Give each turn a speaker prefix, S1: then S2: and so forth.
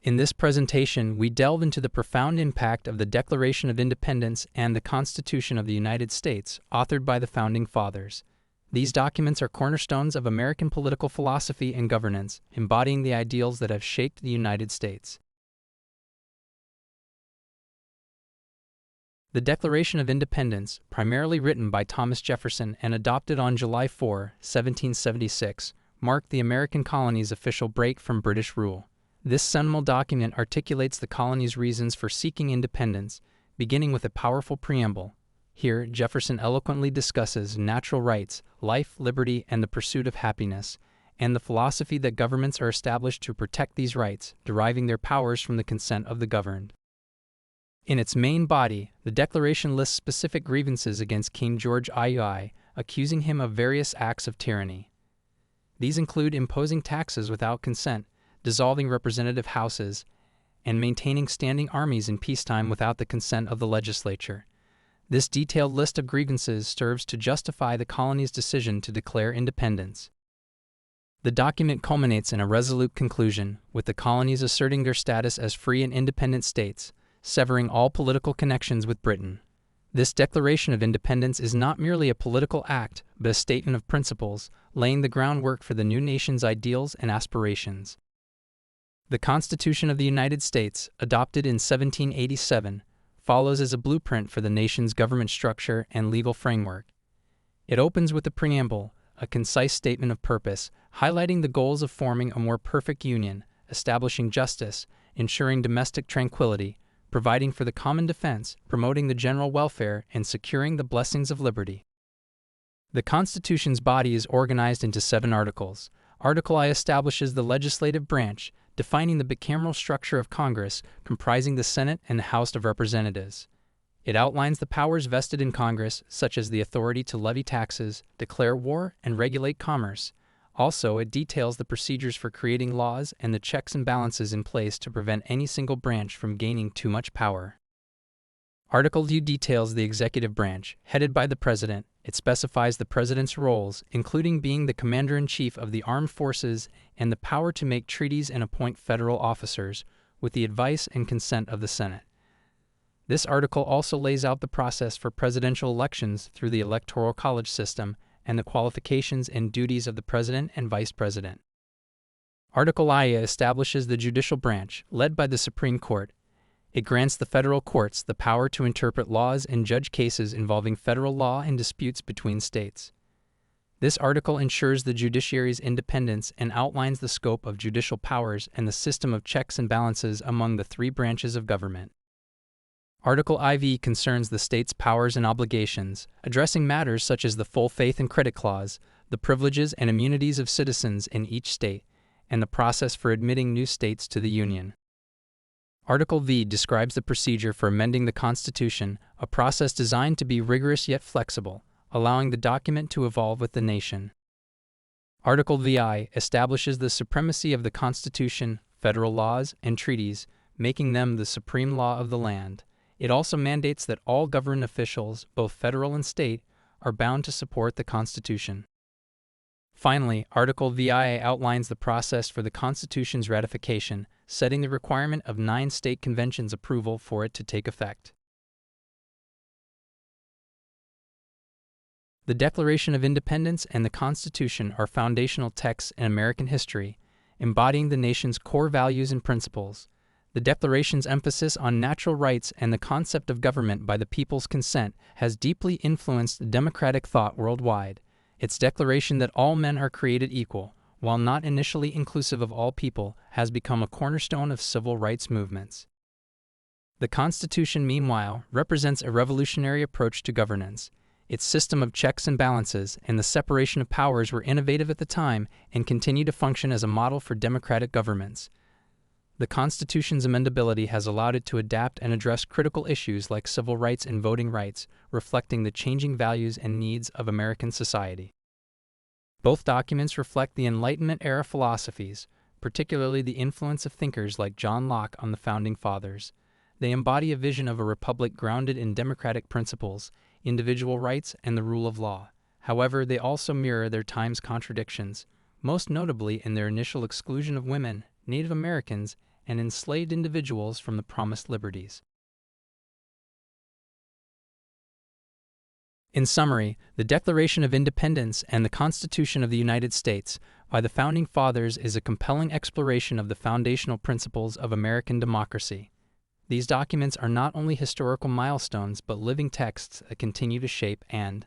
S1: In this presentation, we delve into the profound impact of the Declaration of Independence and the Constitution of the United States, authored by the Founding Fathers. These documents are cornerstones of American political philosophy and governance, embodying the ideals that have shaped the United States. The Declaration of Independence, primarily written by Thomas Jefferson and adopted on July 4, 1776, marked the American colony's official break from British rule. This seminal document articulates the colony's reasons for seeking independence, beginning with a powerful preamble. Here, Jefferson eloquently discusses natural rights, life, liberty, and the pursuit of happiness, and the philosophy that governments are established to protect these rights, deriving their powers from the consent of the governed. In its main body, the Declaration lists specific grievances against King George III, accusing him of various acts of tyranny. These include imposing taxes without consent, dissolving representative houses, and maintaining standing armies in peacetime without the consent of the legislature. This detailed list of grievances serves to justify the colony's decision to declare independence. The document culminates in a resolute conclusion, with the colonies asserting their status as free and independent states, severing all political connections with Britain. This Declaration of Independence is not merely a political act, but a statement of principles, laying the groundwork for the new nation's ideals and aspirations. The Constitution of the United States, adopted in 1787, follows as a blueprint for the nation's government structure and legal framework. It opens with a preamble, a concise statement of purpose, highlighting the goals of forming a more perfect union, establishing justice, ensuring domestic tranquility, providing for the common defense, promoting the general welfare, and securing the blessings of liberty. The Constitution's body is organized into 7 articles. Article I establishes the legislative branch, defining the bicameral structure of Congress, comprising the Senate and the House of Representatives. It outlines the powers vested in Congress, such as the authority to levy taxes, declare war, and regulate commerce. Also, it details the procedures for creating laws and the checks and balances in place to prevent any single branch from gaining too much power. Article II details the executive branch, headed by the President. It specifies the President's roles, including being the Commander-in-Chief of the Armed Forces and the power to make treaties and appoint federal officers, with the advice and consent of the Senate. This article also lays out the process for presidential elections through the Electoral College system and the qualifications and duties of the President and Vice President. Article IA establishes the judicial branch, led by the Supreme Court. It grants the federal courts the power to interpret laws and judge cases involving federal law and disputes between states. This article ensures the judiciary's independence and outlines the scope of judicial powers and the system of checks and balances among the 3 branches of government. Article IV concerns the state's powers and obligations, addressing matters such as the full faith and credit clause, the privileges and immunities of citizens in each state, and the process for admitting new states to the Union. Article V describes the procedure for amending the Constitution, a process designed to be rigorous yet flexible, allowing the document to evolve with the nation. Article VI establishes the supremacy of the Constitution, federal laws, and treaties, making them the supreme law of the land. It also mandates that all government officials, both federal and state, are bound to support the Constitution. Finally, Article VIA outlines the process for the Constitution's ratification, setting the requirement of 9 state conventions' approval for it to take effect. The Declaration of Independence and the Constitution are foundational texts in American history, embodying the nation's core values and principles. The Declaration's emphasis on natural rights and the concept of government by the people's consent has deeply influenced democratic thought worldwide. Its declaration that all men are created equal, while not initially inclusive of all people, has become a cornerstone of civil rights movements. The Constitution, meanwhile, represents a revolutionary approach to governance. Its system of checks and balances and the separation of powers were innovative at the time and continue to function as a model for democratic governments. The Constitution's amendability has allowed it to adapt and address critical issues like civil rights and voting rights, reflecting the changing values and needs of American society. Both documents reflect the Enlightenment-era philosophies, particularly the influence of thinkers like John Locke on the Founding Fathers. They embody a vision of a republic grounded in democratic principles, individual rights, and the rule of law. However, they also mirror their time's contradictions, most notably in their initial exclusion of women, Native Americans, and enslaved individuals from the promised liberties. In summary, the Declaration of Independence and the Constitution of the United States by the Founding Fathers is a compelling exploration of the foundational principles of American democracy. These documents are not only historical milestones but living texts that continue to shape and